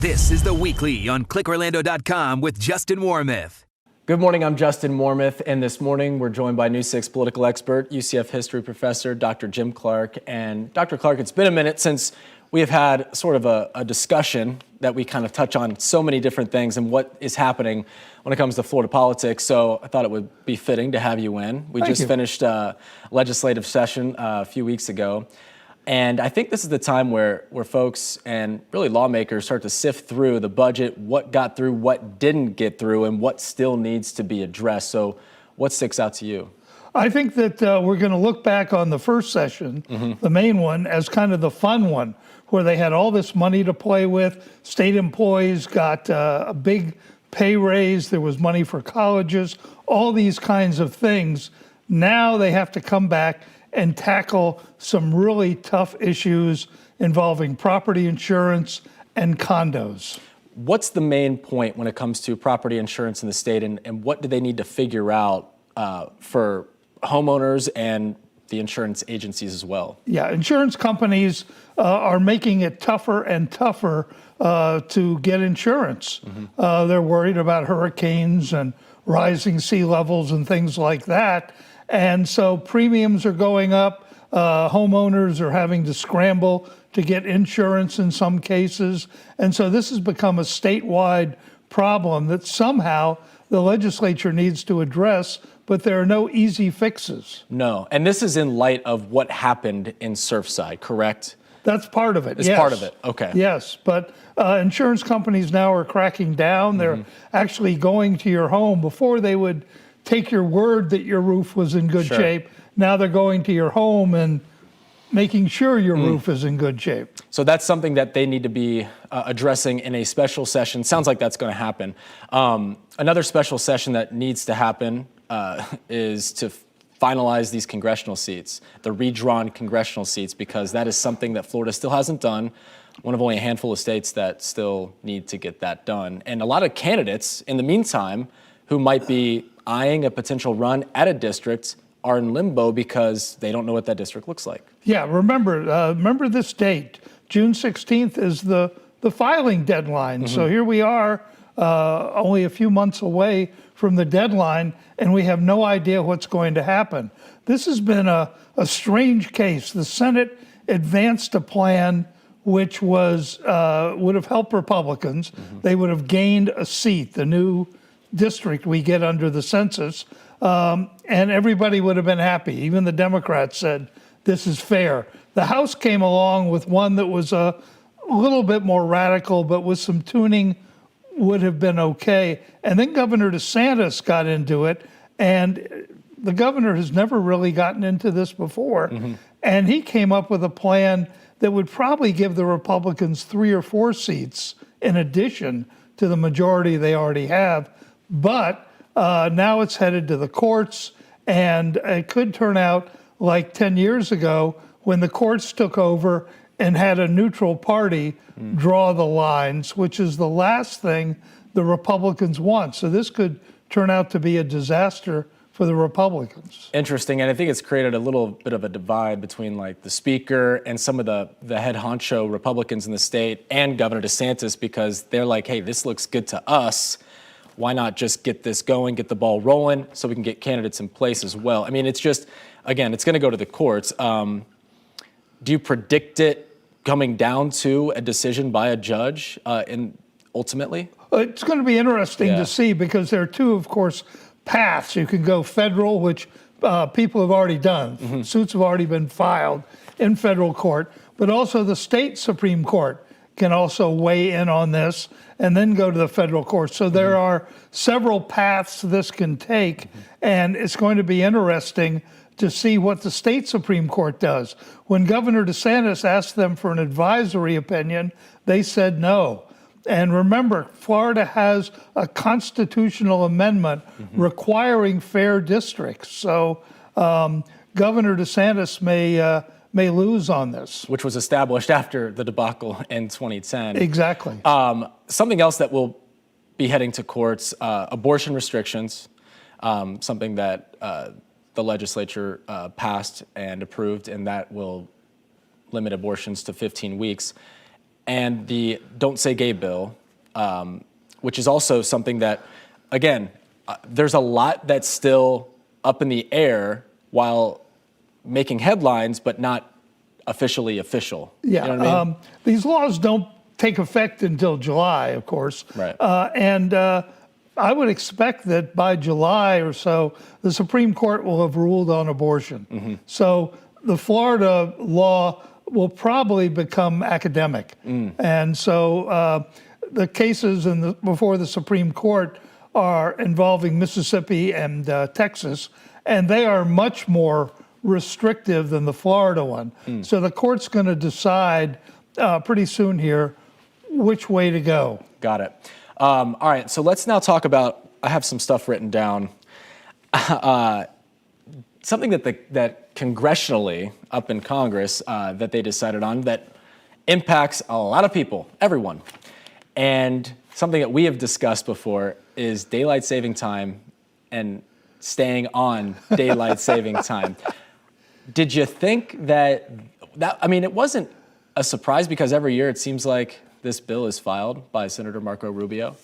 This is The Weekly on ClickOrlando.com with Justin Warmoth. Good morning, I'm Justin Warmoth, and this morning we're joined by News 6 political expert, UCF history professor, Dr. Jim Clark. And Dr. Clark, it's been a minute since we have had sort of a discussion that we kind of touch on so many different things and what is happening when it comes to Florida politics. So I thought it would be fitting to have you in. We just finished a legislative session a few weeks ago. And I think this is the time where folks and really lawmakers start to sift through the budget, what got through, what didn't get through, and what still needs to be addressed. So what sticks out to you? I think that we're going to look back on the first session, the main one, as kind of the fun one, where they had all this money to play with. State employees got a big pay raise. There was money for colleges, all these kinds of things. Now they have to come back and tackle some really tough issues involving property insurance and condos. What's the main point when it comes to property insurance in the state, and what do they need to figure out for homeowners and the insurance agencies as well? Yeah, insurance companies are making it tougher and tougher to get insurance. They're worried about hurricanes and rising sea levels and things like that. And so premiums are going up. Homeowners are having to scramble to get insurance in some cases. And so this has become a statewide problem that somehow the legislature needs to address, but there are no easy fixes. No, and this is in light of what happened in Surfside, correct? That's part of it, It's part of it, okay. Yes, but insurance companies now are cracking down. They're actually going to your home. Before they would take your word that your roof was in good shape. Now they're going to your home and making sure your roof is in good shape. So that's something that they need to be addressing in a special session. Sounds like that's going to happen. Another special session that needs to happen is to finalize these congressional seats, the redrawn congressional seats, because that is something that Florida still hasn't done. One of only a handful of states that still need to get that done. And a lot of candidates, in the meantime, who might be eyeing a potential run at a district are in limbo because they don't know what that district looks like. Yeah, remember this date. June 16th is the filing deadline. So here we are, only a few months away from the deadline, and we have no idea what's going to happen. This has been a strange case. The Senate advanced a plan which was would have helped Republicans. They would have gained a seat, the new district we get under the census, and everybody would have been happy. Even the Democrats said, this is fair. The House came along with one that was a little bit more radical, but with some tuning would have been okay. And then Governor DeSantis got into it, and the governor has never really gotten into this before. And he came up with a plan that would probably give the Republicans 3 or 4 seats in addition to the majority they already have. But now it's headed to the courts, and it could turn out like 10 years ago when the courts took over and had a neutral party draw the lines, which is the last thing the Republicans want. So this could turn out to be a disaster for the Republicans. Interesting, and I think it's created a little bit of a divide between like the speaker and some of the head honcho Republicans in the state and Governor DeSantis, because they're like, hey, this looks good to us. Why not just get this going, get the ball rolling so we can get candidates in place as well? I mean, it's just, again, it's going to go to the courts. Do you predict it coming down to a decision by a judge ultimately? It's going to be interesting to see, because there are two, of course, paths. You can go federal, which people have already done. Suits have already been filed in federal court, but also the state Supreme Court can also weigh in on this and then go to the federal court. So there are several paths this can take, and it's going to be interesting to see what the state Supreme Court does. When Governor DeSantis asked them for an advisory opinion, they said no. And remember, Florida has a constitutional amendment requiring fair districts. So Governor DeSantis may lose on this. Which was established after the debacle in 2010. Exactly. Something else that will be heading to courts, abortion restrictions, something that the legislature passed and approved, and that will limit abortions to 15 weeks. and the Don't Say Gay bill, which is also something that, again, there's a lot that's still up in the air while making headlines, but not officially official. Yeah, you know what I mean? These laws don't take effect until July, of course. Right. And I would expect that by July or so, the Supreme Court will have ruled on abortion. So the Florida law will probably become academic. And so the cases before the Supreme Court are involving Mississippi and Texas, and they are much more restrictive than the Florida one. So the court's going to decide pretty soon here which way to go. Got it. All right, so let's now talk about, I have some stuff written down. Something that congressionally up in Congress that they decided on that impacts a lot of people, everyone. And something that we have discussed before is daylight saving time and staying on daylight saving time. Did you think that, I mean, it wasn't a surprise because every year it seems like this bill is filed by Senator Marco Rubio,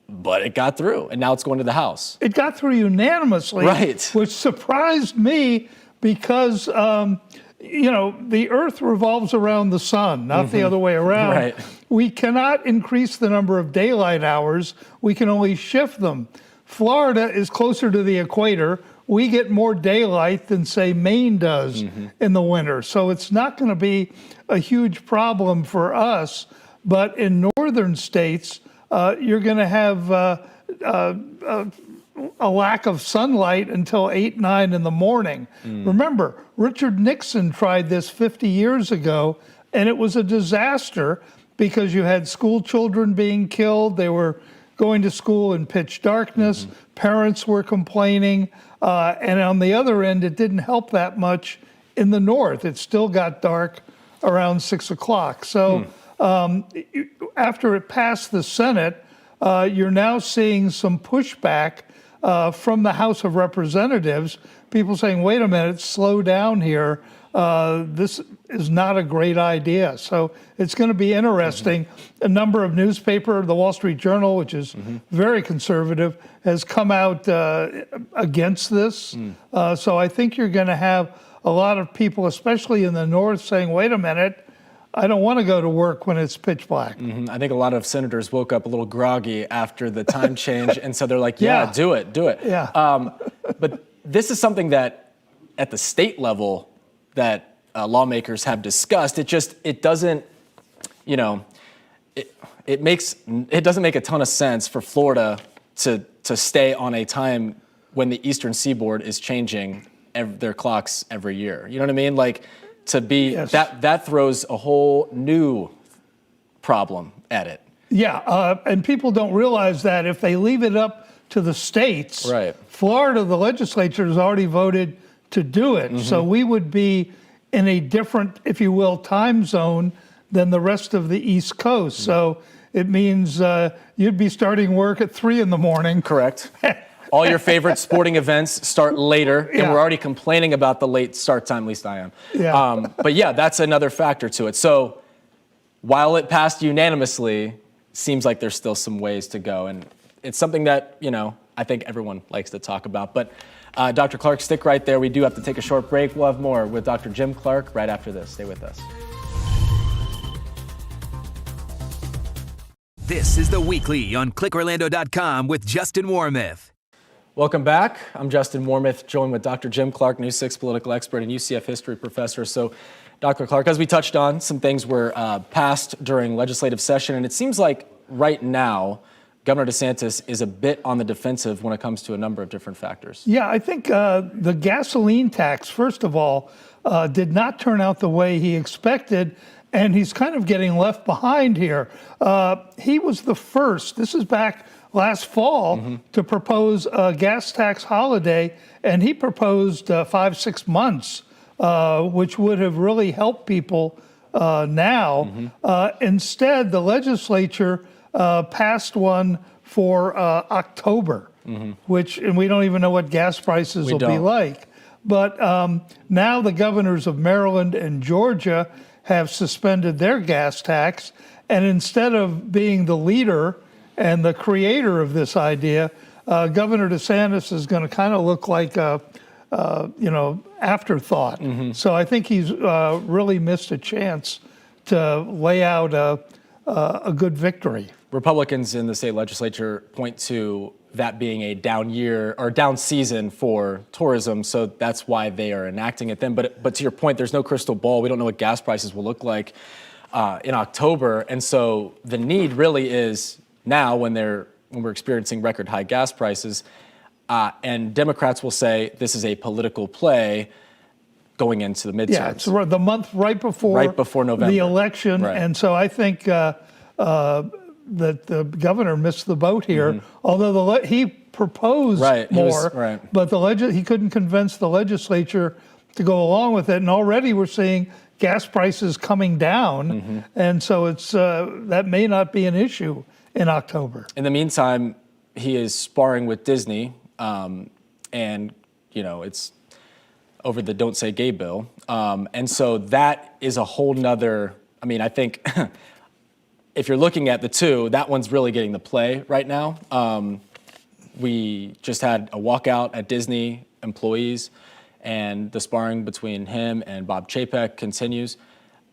but it got through and now it's going to the House. It got through unanimously, right, which surprised me because, the Earth revolves around the sun, not the other way around. Right. We cannot increase the number of daylight hours. We can only shift them. Florida is closer to the equator. We get more daylight than, say, Maine does in the winter. So it's not going to be a huge problem for us. But in northern states, you're going to have a lack of sunlight until 8, 9 in the morning. Remember, Richard Nixon tried this 50 years ago, and it was a disaster because you had school children being killed. They were going to school in pitch darkness. Parents were complaining. And on the other end, it didn't help that much in the north. It still got dark around 6 o'clock. So after it passed the Senate, you're now seeing some pushback from the House of Representatives, people saying, wait a minute, slow down here. This is not a great idea. So it's going to be interesting. A number of newspapers, the Wall Street Journal, which is very conservative, has come out against this. So I think you're going to have a lot of people, especially in the North, saying, wait a minute, I don't want to go to work when it's pitch black. I think a lot of senators woke up a little groggy after the time change, and so they're like, yeah, do it. Yeah. But this is something that at the state level that lawmakers have discussed. It doesn't, it doesn't make a ton of sense for Florida to stay on a time when the Eastern Seaboard is changing their clocks every year. You know what I mean? Like, to be, yes. that throws a whole new problem at it. Yeah, and people don't realize that if they leave it up to the states, right. Florida, the legislature has already voted to do it. So we would be in a different, if you will, time zone than the rest of the East Coast. So it means you'd be starting work at 3 in the morning. Correct. All your favorite sporting events start later, and we're already complaining about the late start time, at least I am. Yeah. But yeah, that's another factor to it. So while it passed unanimously, seems like there's still some ways to go. And it's something that, I think everyone likes to talk about. But Dr. Clark, stick right there. We do have to take a short break. We'll have more with Dr. Jim Clark right after this. Stay with us. This is The Weekly on clickorlando.com with Justin Warmoth. Welcome back. I'm Justin Warmoth, joined with Dr. Jim Clark, News 6 political expert and UCF history professor. So, Dr. Clark, as we touched on, some things were passed during legislative session, and it seems like right now, Governor DeSantis is a bit on the defensive when it comes to a number of different factors. Yeah, I think the gasoline tax, first of all, did not turn out the way he expected, and he's kind of getting left behind here. He was the first, this is back last fall, to propose a gas tax holiday, and he proposed 5-6 months, which would have really helped people now. Instead, the legislature passed one for October, and we don't even know what gas prices will be like. But now the governors of Maryland and Georgia have suspended their gas tax. And instead of being the leader and the creator of this idea, Governor DeSantis is going to kind of look like a afterthought. So I think he's really missed a chance to lay out a good victory. Republicans in the state legislature point to that being a down year or down season for tourism, so that's why they are enacting it then. But to your point, there's no crystal ball. We don't know what gas prices will look like in October, and so the need really is now when we're experiencing record high gas prices, and Democrats will say this is a political play going into the midterms. Yeah, it's the month right before November, the election, right. And so I think that the governor missed the boat here. Although he proposed more, but he couldn't convince the legislature to go along with it. And already we're seeing gas prices coming down, and so it's that may not be an issue in October. In the meantime, he is sparring with Disney, and it's over the "Don't Say Gay" bill, and so that is a whole nother. I mean, I think if you're looking at the two, that one's really getting the play right now. We just had a walkout at Disney employees, and the sparring between him and Bob Chapek continues.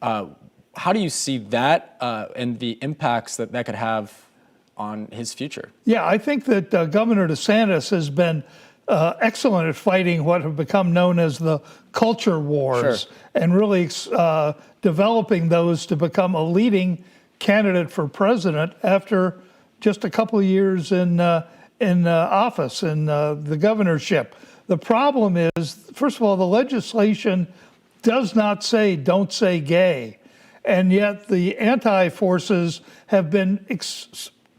How do you see that and the impacts that could have on his future? Yeah, I think that Governor DeSantis has been excellent at fighting what have become known as the culture wars, and really developing those to become a leading candidate for president after just a couple of years in office in the governorship. The problem is, first of all, the legislation does not say "don't say gay," and yet the anti-forces have been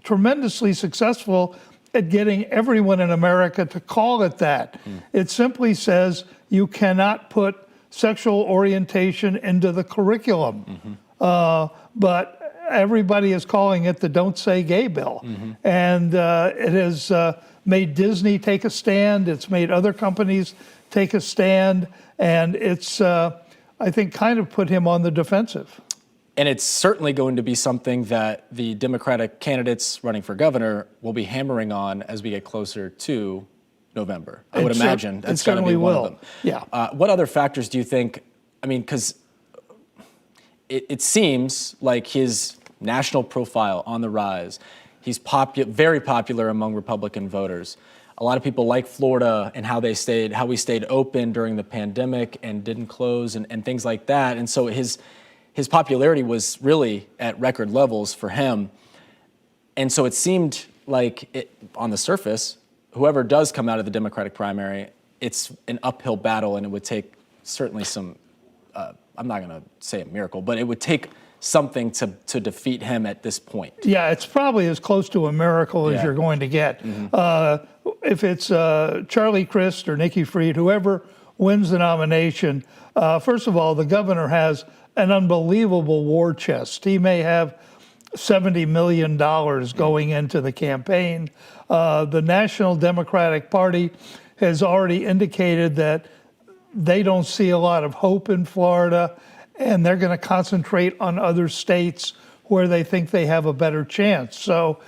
tremendously successful at getting everyone in America to call it that. It simply says you cannot put sexual orientation into the curriculum, but everybody is calling it the "Don't Say Gay" bill. And it has made Disney take a stand. It's made other companies take a stand. And it's, I think, kind of put him on the defensive. And it's certainly going to be something that the Democratic candidates running for governor will be hammering on as we get closer to November. I would imagine that's going to be one of them. Yeah. What other factors do you think, I mean, because it seems like his national profile on the rise. He's very popular among Republican voters. A lot of people like Florida and how we stayed open during the pandemic and didn't close and things like that. And so his popularity was really at record levels for him. And so it seemed like on the surface, whoever does come out of the Democratic primary, it's an uphill battle, and it would take certainly some, I'm not going to say a miracle, but it would take something to defeat him at this point. Yeah, it's probably as close to a miracle as you're going to get. If it's Charlie Crist or Nikki Fried, whoever wins the nomination, first of all, the governor has an unbelievable war chest. He may have $70 million going into the campaign. The National Democratic Party has already indicated that they don't see a lot of hope in Florida, and they're going to concentrate on other states where they think they have a better chance. So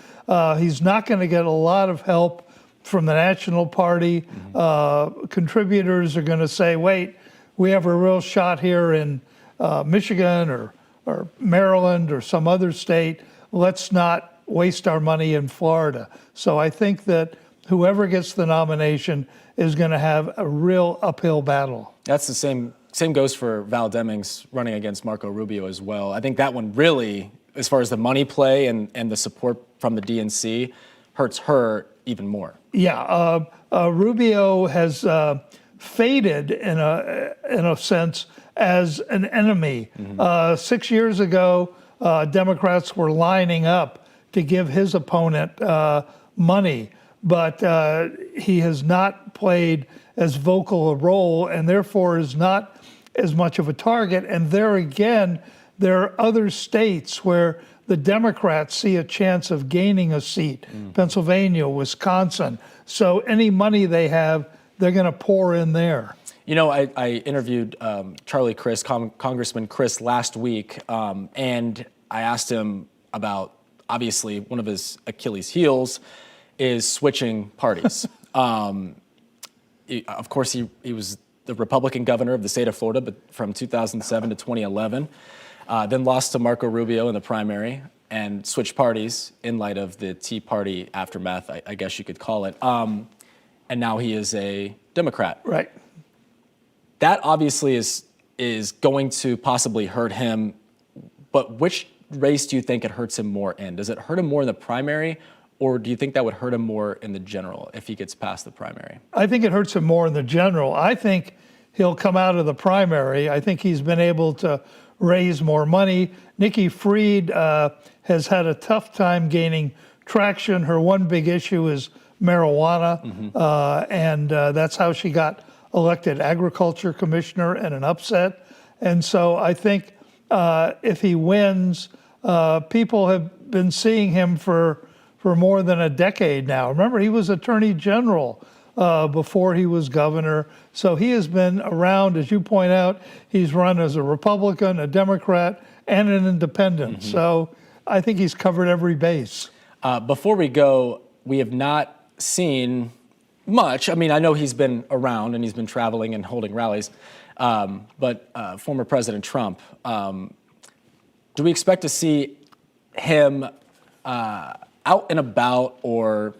he's not going to get a lot of help from the National Party. Contributors are going to say, wait, we have a real shot here in Michigan or Maryland or some other state. Let's not waste our money in Florida. So I think that whoever gets the nomination is going to have a real uphill battle. That's the same goes for Val Demings running against Marco Rubio as well. I think that one really, as far as the money play and the support from the DNC, hurts her even more. Yeah, Rubio has faded in a sense as an enemy. 6 years ago, Democrats were lining up to give his opponent money, but he has not played as vocal a role and therefore is not as much of a target. And there again, there are other states where the Democrats see a chance of gaining a seat, Pennsylvania, Wisconsin. So any money they have, they're going to pour in there. You know, I interviewed Charlie Crist, Congressman Crist, last week, and I asked him about, obviously, one of his Achilles heels is switching parties. Of course, he was the Republican governor of the state of Florida, but from 2007 to 2011, then lost to Marco Rubio in the primary and switched parties in light of the Tea Party aftermath, I guess you could call it. And now he is a Democrat. Right. That obviously is going to possibly hurt him, but which race do you think it hurts him more in? Does it hurt him more in the primary, or do you think that would hurt him more in the general if he gets past the primary? I think it hurts him more in the general. I think he'll come out of the primary. I think he's been able to raise more money. Nikki Fried has had a tough time gaining traction. Her one big issue is marijuana, and that's how she got elected agriculture commissioner in an upset. And so I think if he wins, people have been seeing him for more than a decade now. Remember, he was attorney general before he was governor. So he has been around, as you point out. He's run as a Republican, a Democrat, and an independent. So I think he's covered every base. Before we go, we have not seen much. I mean, I know he's been around and he's been traveling and holding rallies, but former President Trump, do we expect to see him out and about or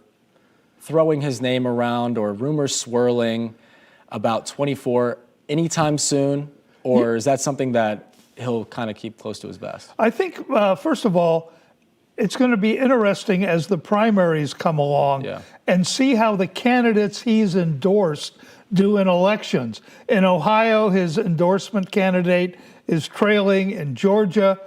throwing his name around or rumors swirling about 24 anytime soon? Or is that something that he'll kind of keep close to his vest? I think, first of all, it's going to be interesting as the primaries come along and see how the candidates he's endorsed do in elections. In Ohio, his endorsement candidate is trailing. In Georgia,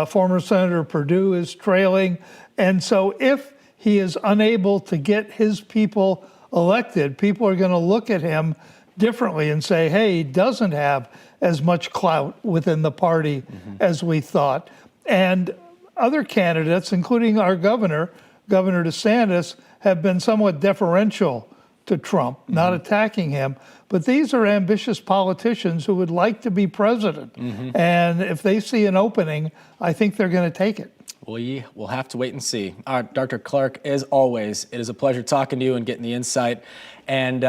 former Senator Perdue is trailing. And so if he is unable to get his people elected, people are going to look at him differently and say, hey, he doesn't have as much clout within the party as we thought. And other candidates, including our governor, Governor DeSantis, have been somewhat deferential to Trump, not attacking him. But these are ambitious politicians who would like to be president. And if they see an opening, I think they're going to take it. We will have to wait and see. All right, Dr. Clark, as always, it is a pleasure talking to you and getting the insight. And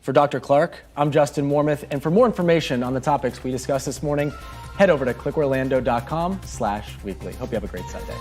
for Dr. Clark, I'm Justin Mormith. And for more information on the topics we discussed this morning, head over to clickorlando.com/weekly. Hope you have a great Sunday.